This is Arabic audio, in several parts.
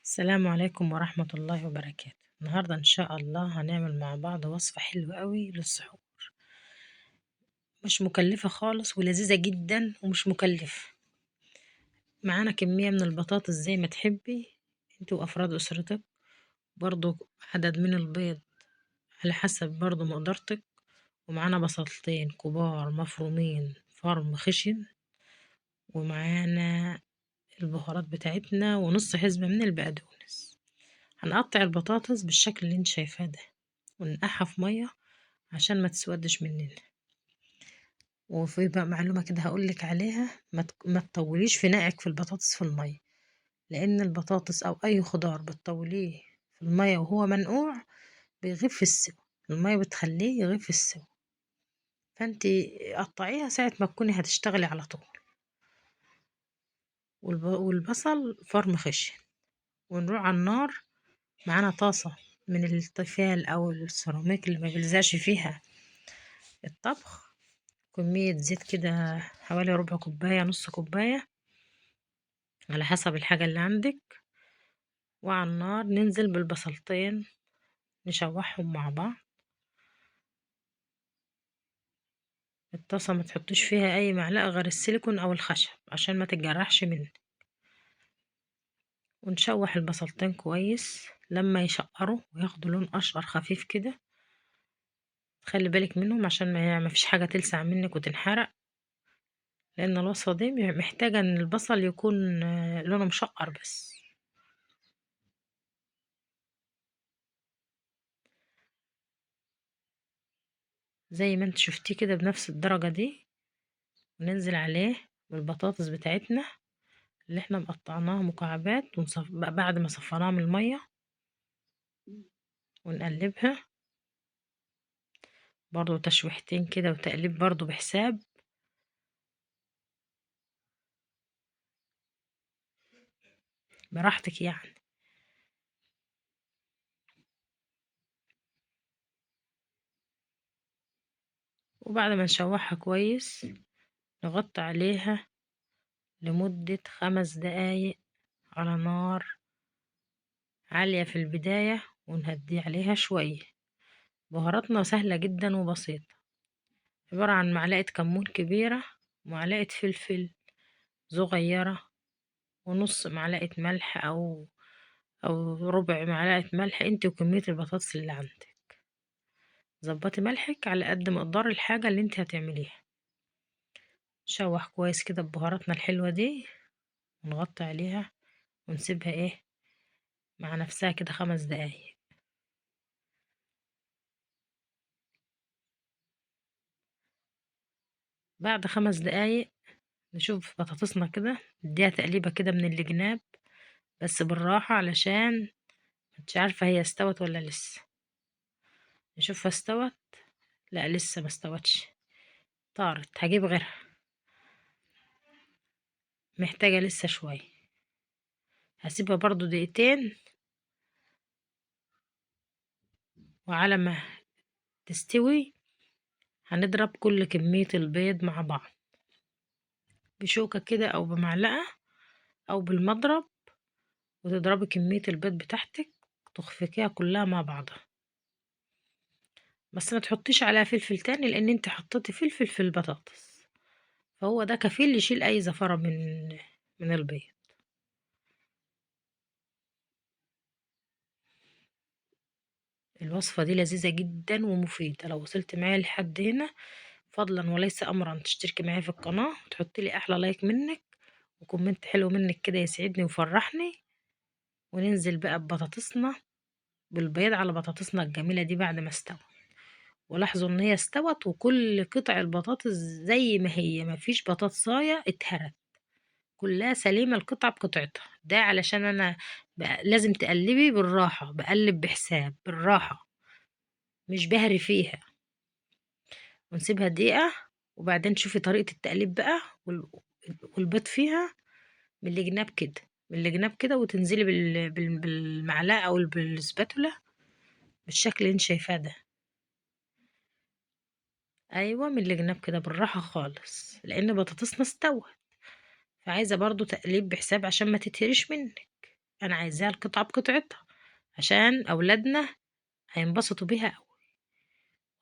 السلام عليكم ورحمة الله وبركاته. النهاردة إن شاء الله هنعمل مع بعض وصفة حلوة قوي للسحور، مش مكلفة خالص ولذيذة جدا ومش مكلفة. معانا كمية من البطاطس زي ما تحبي انت وأفراد أسرتك، برضو عدد من البيض على حسب برضو مقدرتك، ومعانا بصلتين كبار مفرومين فرم خشن، ومعانا البهارات بتاعتنا ونص حزمة من البقدونس. هنقطع البطاطس بالشكل اللي انت شايفاه ده وننقعها في مية عشان ما تسودش مننا. وفي بقى معلومة كده هقولك عليها، ما تطوليش في نقعك في البطاطس في المية، لأن البطاطس أو أي خضار بتطوليه في المية وهو منقوع بيغيب في السوا، المية بتخليه يغيب في السوا. فانتي قطعيها ساعة ما تكوني هتشتغلي على طول. والبصل فرم خشن، ونروح على النار. معانا طاسة من التيفال أو السيراميك اللي ما بيلزقش فيها الطبخ، كمية زيت كده حوالي ربع كوباية نص كوباية على حسب الحاجة اللي عندك. وعلى النار ننزل بالبصلتين نشوحهم مع بعض. الطاسة ما تحطيش فيها اي معلقة غير السيليكون او الخشب عشان ما تتجرحش منه. ونشوح البصلتين كويس لما يشقروا وياخدوا لون اشقر خفيف كده. خلي بالك منهم عشان ما فيش حاجة تلسع منك وتنحرق، لان الوصفة دي محتاجة ان البصل يكون لونه مشقر بس. زي ما انت شفتيه كده بنفس الدرجة دي، وننزل عليه بالبطاطس بتاعتنا اللي احنا مقطعناها مكعبات بعد ما صفيناها من المية، ونقلبها برضو تشويحتين كده وتقليب برضو بحساب. براحتك يعني. وبعد ما نشوحها كويس نغطي عليها لمدة 5 دقايق على نار عالية في البداية، ونهدي عليها شوية. بهاراتنا سهلة جدا وبسيطة، عبارة عن معلقة كمون كبيرة ومعلقة فلفل صغيرة ونص معلقة ملح أو ربع معلقة ملح، انت وكمية البطاطس اللي عندك. ظبطي ملحك على قد مقدار الحاجة اللي انت هتعمليها. نشوح كويس كده ببهاراتنا الحلوة دي، ونغطي عليها ونسيبها مع نفسها كده 5 دقايق. بعد 5 دقايق نشوف بطاطسنا كده، نديها تقليبة كده من الجناب بس بالراحة علشان مش عارفة هي استوت ولا لسه. نشوفها استوت، لا لسه ما استوتش، طارت هجيب غيرها، محتاجة لسه شوية. هسيبها برضو دقيقتين، وعلى ما تستوي هنضرب كل كمية البيض مع بعض بشوكة كده أو بمعلقة أو بالمضرب، وتضربي كمية البيض بتاعتك تخفقيها كلها مع بعضها. بس ما تحطيش عليها فلفل تاني لأن انت حطيتي فلفل في البطاطس، فهو ده كفيل يشيل أي زفرة من البيض. الوصفة دي لذيذة جدا ومفيدة. لو وصلت معايا لحد هنا فضلا وليس أمرا تشتركي معايا في القناة وتحطي لي أحلى لايك منك وكومنت حلو منك كده يسعدني ويفرحني. وننزل بقى ببطاطسنا بالبيض على بطاطسنا الجميلة دي بعد ما استوى. ولاحظوا ان هي استوت وكل قطع البطاطس زي ما هي، مفيش بطاطساية اتهرت، كلها سليمة القطعة بقطعتها. ده علشان انا بقى لازم تقلبي بالراحة، بقلب بحساب بالراحة مش بهري فيها. ونسيبها دقيقة وبعدين تشوفي طريقة التقليب بقى والبيض فيها من الجناب كده، من الجناب كده، وتنزلي بالمعلقة او بالسباتولا بالشكل اللي انت شايفاه ده. ايوه من الجناب كده بالراحة خالص لان بطاطسنا استوت، فعايزة برضو تقليب بحساب عشان ما تتهريش منك. أنا عايزاها القطعة بقطعتها، عشان أولادنا هينبسطوا بيها أوي،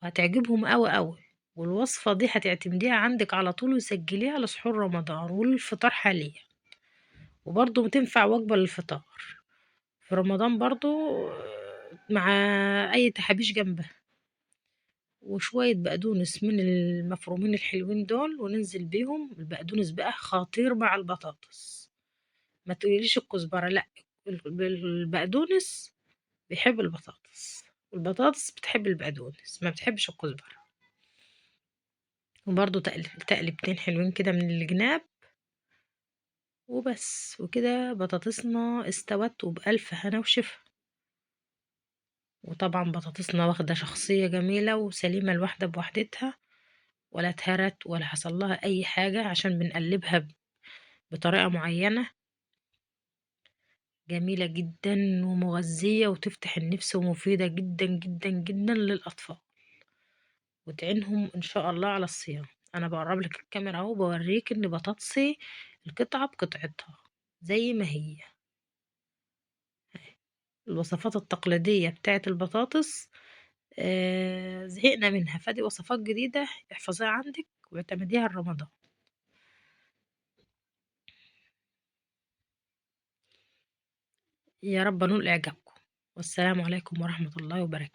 وهتعجبهم أوي أوي. والوصفة دي هتعتمديها عندك على طول وسجليها لسحور رمضان والفطار حاليا، وبرضه بتنفع وجبة للفطار في رمضان برضه، مع أي تحابيش جنبها، وشوية بقدونس من المفرومين الحلوين دول، وننزل بيهم. البقدونس بقى خطير مع البطاطس، ما تقوليليش الكزبرة، لأ، البقدونس بيحب البطاطس، والبطاطس بتحب البقدونس، ما بتحبش الكزبرة. وبرضه تقلبتين حلوين كده من الجناب، وبس. وكده بطاطسنا استوت وبألف هنا وشفا. وطبعا بطاطسنا واخدة شخصية جميلة وسليمة، الواحدة بوحدتها، ولا اتهرت ولا حصل لها أي حاجة، عشان بنقلبها بطريقة معينة جميلة جدا ومغذية وتفتح النفس، ومفيدة جدا جدا جدا للأطفال، وتعينهم إن شاء الله على الصيام. أنا بقرب لك الكاميرا أهو، بوريك إن بطاطسي القطعة بقطعتها زي ما هي. الوصفات التقليدية بتاعة البطاطس زهقنا منها، فدي وصفات جديدة احفظيها عندك واعتمديها رمضان. يا رب نول إعجابكم، والسلام عليكم ورحمة الله وبركاته.